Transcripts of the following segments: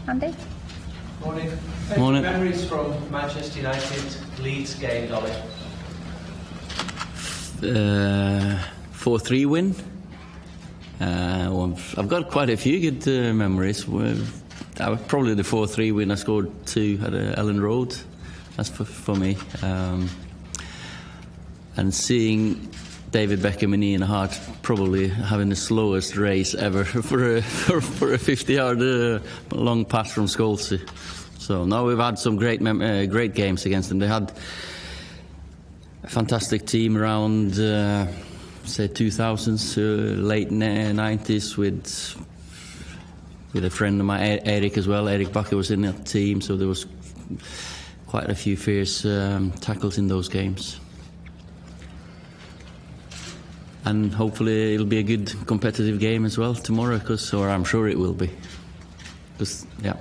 Andy? Morning. Morning. Memories from Manchester United Leeds game, Dolly? 4-3 win. I've got quite a few good memories. Probably the 4-3 win. I scored 2 at Ellen Road. That's for me. And seeing David Beckham and Ian Hart probably having the slowest race ever for a 50-yard long pass from Solskjaer. So now we've had some great games against them. They had a fantastic team around say 2000s, late 90s with a friend of mine, Eric as well. Eric Bakke was in that team, so there was quite a few fierce tackles in those games. And hopefully it'll be a good competitive game as well tomorrow, or I'm sure it will be. Yeah.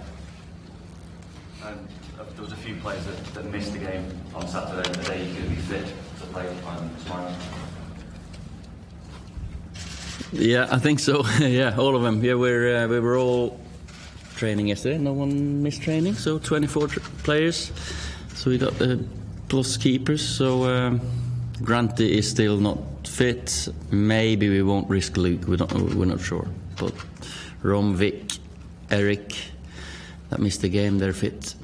There was a few players that missed the game on Saturday. The day you could be fit to play tomorrow. Yeah, I think so. Yeah, all of them. Yeah, we were all training yesterday. No one missed training, so 24 players. So we got plus keepers. So Granty is still not fit. Maybe we won't risk Luke. We're not sure. But Rom, Vic, Eric, that missed the game. They're fit.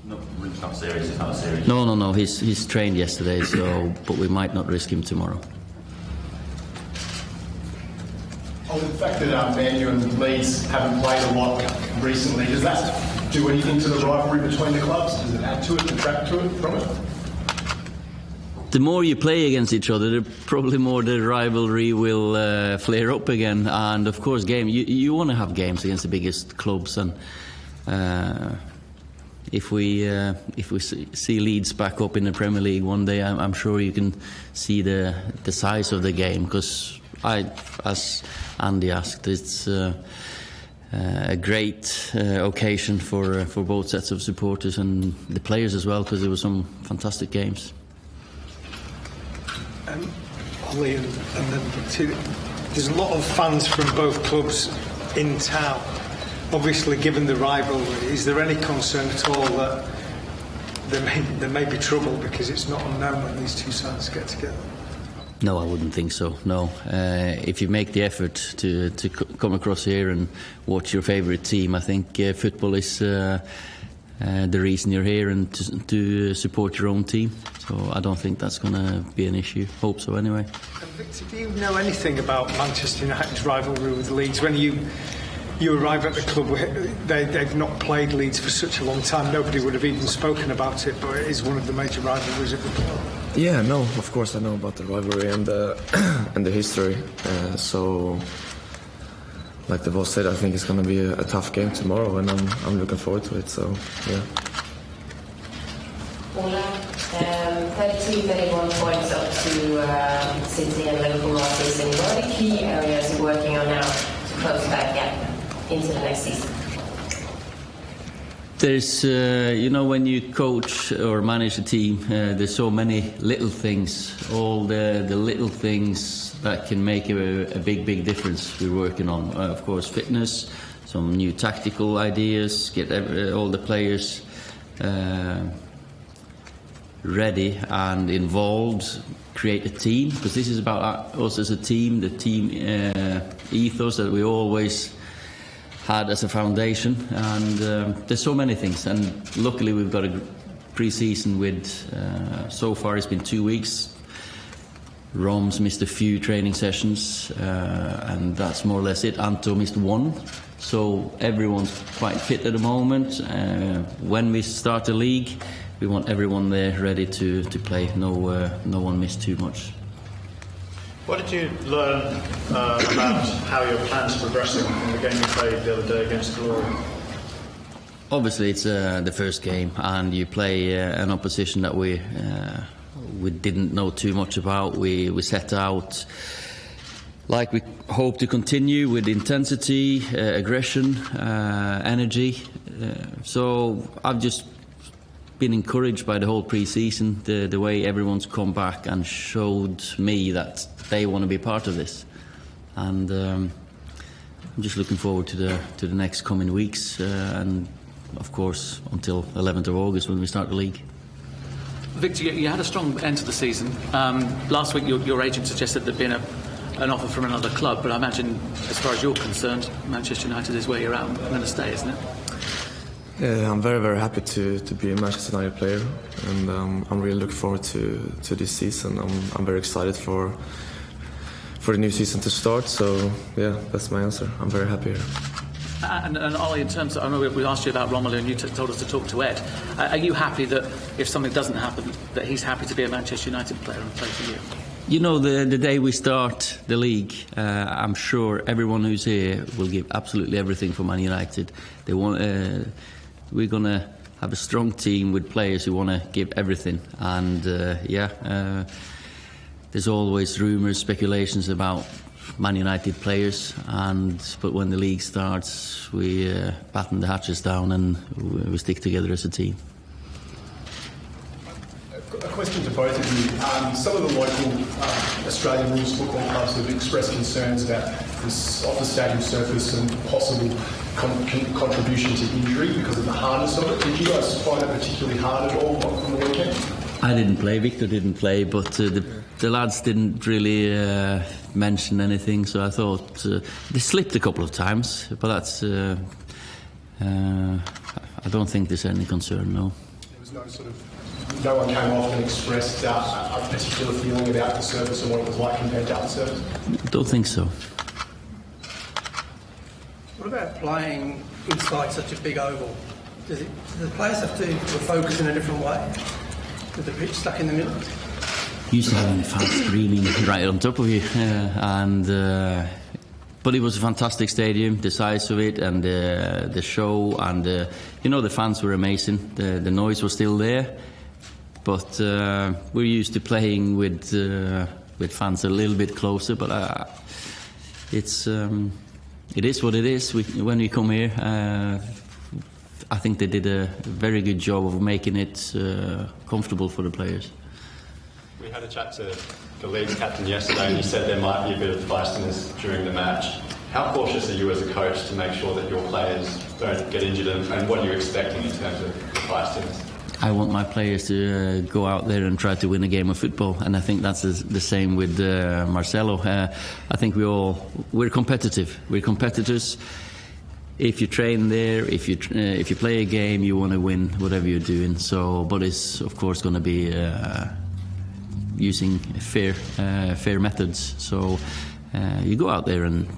No, Luke's not serious. It's not serious. No. He's trained yesterday. So, but we might not risk him tomorrow. On the fact that Man U and Leeds haven't played a lot recently, does that do anything to the rivalry between the clubs? Does it add to it, detract to it from it? The more you play against each other, probably more the rivalry will flare up again. And of course, you want to have games against the biggest clubs. And if we see Leeds back up in the Premier League one day, I'm sure you can see the size of the game. Because as Andy asked, it's a great occasion for both sets of supporters and the players as well, because there were some fantastic games. Ollie and then there's a lot of fans from both clubs in town. Obviously, given the rivalry, is there any concern at all that there may be trouble because it's not unknown when these two sides get together? No, I wouldn't think so. No, if you make the effort to come across here and watch your favourite team, I think football is the reason you're here and to support your own team. So I don't think that's going to be an issue. Hope so, anyway. And Victor, do you know anything about Manchester United's rivalry with Leeds? When you arrive at the club, they've not played Leeds for such a long time. Nobody would have even spoken about it, but it is one of the major rivalries of the club. Yeah, no, of course I know about the rivalry and the history. So, like the boss said, I think it's going to be a tough game tomorrow, and I'm looking forward to it. So, yeah. Ola, 32, 31 points up to City and Liverpool last season. What are the key areas you're working on now to close that gap into the next season? There's, when you coach or manage a team, there's so many little things, all the little things that can make a big difference we're working on. Of course, fitness, some new tactical ideas, get all the players ready and involved, create a team, because this is about us as a team, the team ethos that we always had as a foundation, and there's so many things, and luckily we've got a pre-season with so far it's been 2 weeks. Rom's missed a few training sessions, and that's more or less it. Anto missed 1, so everyone's quite fit at the moment. When we start the league, we want everyone there ready to play. No one missed too much. What did you learn about how your plans are progressing in the game you played the other day against Glory? Obviously, it's the first game, and you play an opposition that we didn't know too much about. We set out like we hope to continue with intensity, aggression, energy. So I've just been encouraged by the whole pre-season, the way everyone's come back and showed me that they want to be part of this, and I'm just looking forward to the next coming weeks and of course, until 11th of August when we start the league. Victor, you had a strong end to the season. Last week, your agent suggested there'd been an offer from another club, but I imagine, as far as you're concerned, Manchester United is where you're at and going to stay, isn't it? Yeah, I'm very, very happy to be a Manchester United player, and I'm really looking forward to this season. I'm very excited for the new season to start. So yeah, that's my answer. I'm very happy here. And Ollie, in terms of, I know we asked you about Romelu and you told us to talk to Ed. Are you happy that if something doesn't happen, that he's happy to be a Manchester United player and play for you? You know, the day we start the league, I'm sure everyone who's here will give absolutely everything for Man United. They want. We're going to have a strong team with players who want to give everything. And there's always rumours, speculations about Man United players. But when the league starts, we batten the hatches down and we stick together as a team. A question to both of you. Some of the local Australian rules football clubs have expressed concerns about this off-the-stadium surface and possible contribution to injury because of the hardness of it. Did you guys find it particularly hard at all on the weekend? I didn't play, Victor didn't play, but the lads didn't really mention anything, so I thought they slipped a couple of times, but that's I don't think there's any concern, no. There was no one came off and expressed a particular feeling about the surface and what it was like compared to other surfaces? Don't think so. What about playing inside such a big oval? Do the players have to focus in a different way with the pitch stuck in the middle? Used to having fans screaming right on top of you, but it was a fantastic stadium, the size of it and the show, and the fans were amazing. The noise was still there, but we're used to playing with fans a little bit closer. But it is what it is. When we come here, I think they did a very good job of making it comfortable for the players. We had a chat to the Leeds captain yesterday, and he said there might be a bit of feistiness during the match. How cautious are you as a coach to make sure that your players don't get injured, and what are you expecting in terms of feistiness? I want my players to go out there and try to win a game of football, and I think that's the same with Marcelo. I think we're competitive. We're competitors. If you train there, if you play a game, you want to win whatever you're doing. So, but it's of course going to be using fair methods. So you go out there, and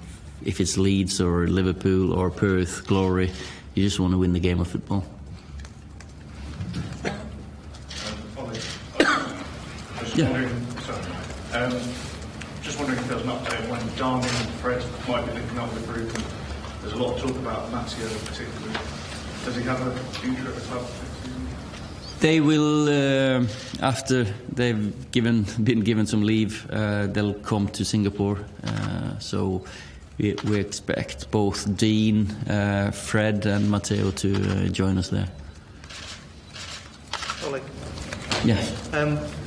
if it's Leeds or Liverpool or Perth, Glory, you just want to win the game of football. Just wondering if there's an update when Darwin and Fred might be linking up with the group. And there's a lot of talk about Matteo particularly. Does he have a future at the club? They will, after they've been given some leave, they'll come to Singapore. So we expect both Dean, Fred and Matteo to join us there. Ollie. Yeah.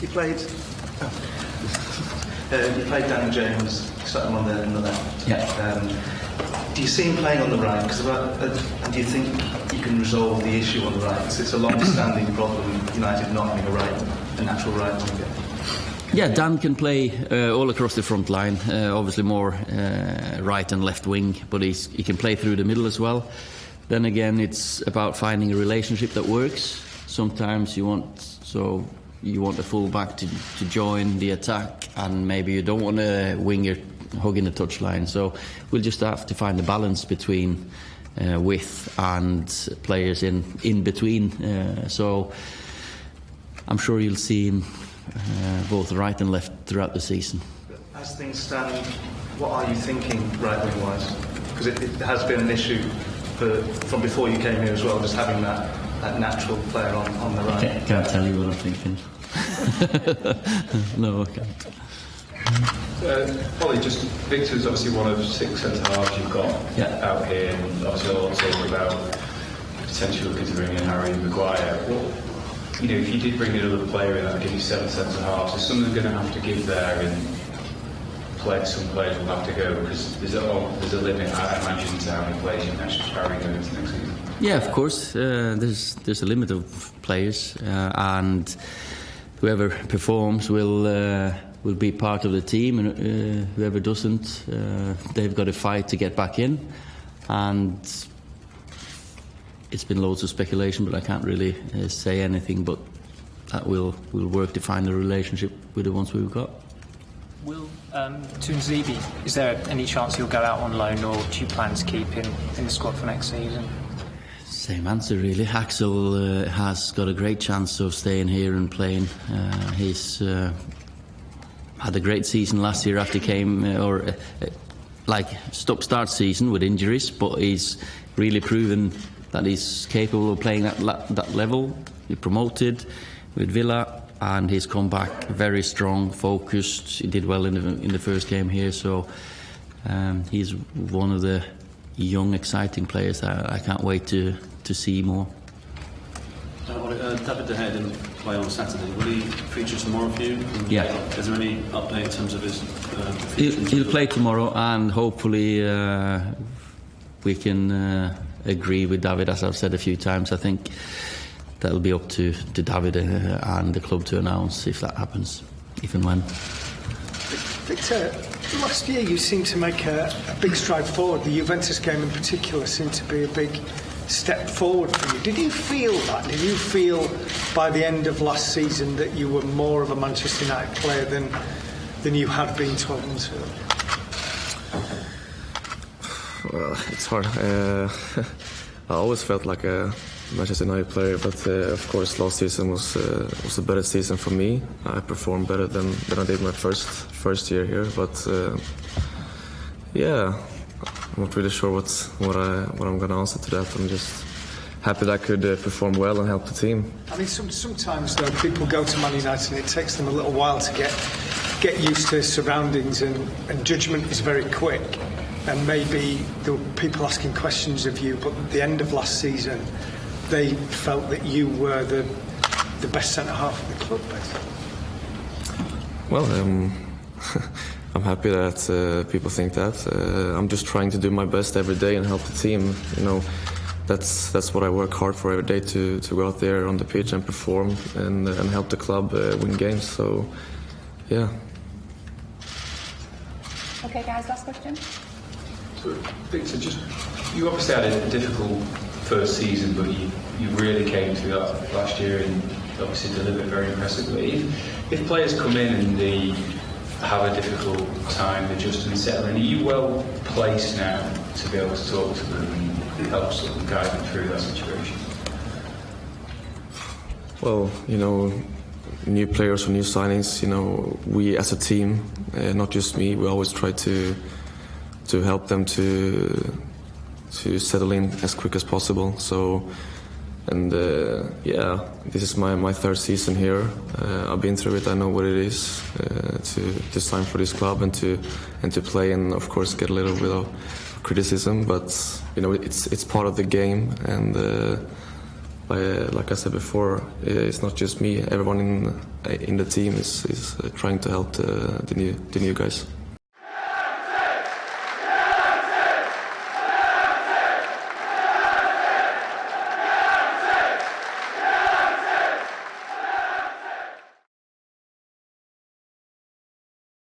You played Dan James, starting on the left. Yeah. Do you see him playing on the right? And do you think you can resolve the issue on the right? Because it's a long-standing problem, United not having a natural right winger. Yeah, Dan can play all across the front line. Obviously more right and left wing, but he can play through the middle as well. Then again, it's about finding a relationship that works. Sometimes you want a full-back to join the attack, and maybe you don't want a winger hugging the touchline. So we'll just have to find a balance between width and players in between. So I'm sure you'll see him both right and left throughout the season. As things stand, what are you thinking right-wing-wise? Because it has been an issue from before you came here as well, just having that natural player on the right. Can't tell you what I'm thinking. No, I can't. Ollie, just Victor's obviously one of 6 centre-halves you've got out here, and obviously a lot of talk about potentially looking to bring in Harry Maguire. If you did bring in another player in, that would give you 7 centre-halves. Is something going to have to give there, and some players will have to go, because there's a limit, I imagine, to how many players you can actually carry going into next season? Yeah, of course. There's a limit of players, and whoever performs will be part of the team, and whoever doesn't, they've got to fight to get back in. And it's been loads of speculation, but I can't really say anything. But that we'll work to find a relationship with the ones we've got. Will Tunzibi, is there any chance he'll go out on loan, or do you plan to keep him in the squad for next season? Same answer, really. Axel has got a great chance of staying here and playing. He's had a great season last year after he came, stop-start season with injuries, but he's really proven that he's capable of playing at that level. He promoted with Villa, and he's come back very strong, focused. He did well in the first game here, so he's one of the young, exciting players that I can't wait to see more. David De Gea didn't play on Saturday. Will he feature tomorrow for you? Yeah. Is there any update in terms of his He'll play tomorrow, and hopefully we can agree with David, as I've said a few times. I think that'll be up to David and the club to announce if that happens, if and when. Victor, last year you seemed to make a big stride forward. The Juventus game in particular seemed to be a big step forward for you. Did you feel that? Did you feel by the end of last season that you were more of a Manchester United player than you had been 12 months ago? Well, it's hard. I always felt like a Manchester United player, but of course last season was a better season for me. I performed better than I did my first year here, but yeah, I'm not really sure what I'm going to answer to that. I'm just happy that I could perform well and help the team. I mean, sometimes though people go to Man United and it takes them a little while to get used to surroundings, and judgment is very quick. And maybe there were people asking questions of you, but at the end of last season, they felt that you were the best centre-half of the club, basically. Well, I'm happy that people think that. I'm just trying to do my best every day and help the team. You know, that's what I work hard for every day, to go out there on the pitch and perform and help the club win games. So, yeah. Okay, guys, last question. So, Victor, you obviously had a difficult first season, but you really came through that last year and obviously delivered very impressively. If players come in and they have a difficult time adjusting and settling, are you well placed now to be able to talk to them and help sort of guide them through that situation? Well, you know, new players or new signings, you know, we as a team, not just me, we always try to help them to settle in as quick as possible. So, and yeah, this is my third season here. I've been through it. I know what it is to sign for this club and to play, and of course get a little bit of criticism. But you know, it's part of the game, and like I said before, it's not just me. Everyone in the team is trying to help the new guys.